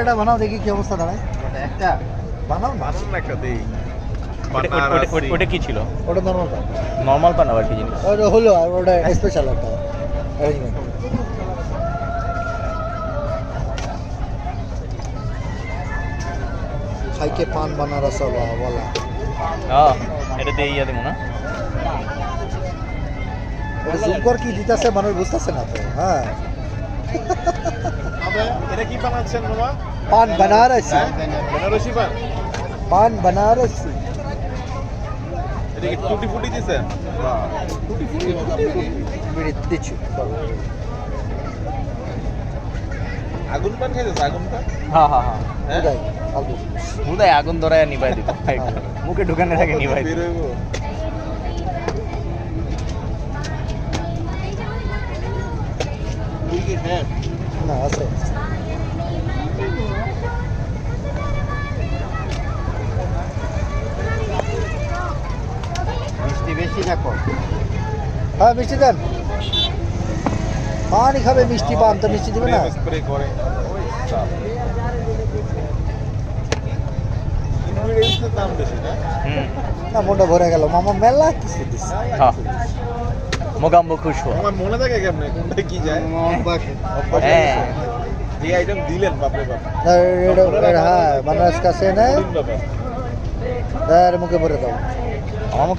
এটা বানাও দেখি কি অবস্থা দাঁড়ায়। একটা বানাও না, বানান একটা দেই ওটা কি ছিল? ওটা নর্মাল পান। নর্মাল পান আবার কি জিনিস? ওটা হলো আর ওটা স্পেশাল একটা অ্যারেঞ্জমেন্ট। খাইকে পান বানারস বলা। এটাতে ইয়া দেবো না? এটা জুম কর কি দিতেছে মানুষ বুঝতেছে না তো। হ্যাঁ, এটা কি বানাচ্ছেন মামা? পান বানারসি, বেনারসি পান? পান বানারসি। এটা কি টুটি ফুটি দিছেন? বিড়ি দিচ্ছি। আগুন পান খাইতেছ? আগুন পান? হ্যাঁ হ্যাঁ হ্যাঁ, হ্যাঁ? উদয় আলু হুদায় আগুন ধরায় নিভাই দিব। মুখে ঢুকানোর আগে নিভাই দিব। বের হইবো? না আছে। মিষ্টি বেশি না কম? হ্যাঁ মিষ্টি দেন। পানি খাবে মিষ্টি, পান তো মিষ্টি দিবে না। স্প্রে করে ওই চাপ। ইনগ্রেডিয়েন্টসের দাম বেশি না? না মনটা ভরে গেল মামা, মেলা কিছু দিচ্ছে। হ্যাঁ, মোগাম্বো খুশ হো। আমার মনে থাকে কেমনে কোনটা কি যায়? হ্যাঁ, যে আইটেম দিলেন বাপরে বাপ। হ্যাঁ বানারস কাছে না, কঠিন ব্যাপার। মুখে ভরে দাও। আমার মুখে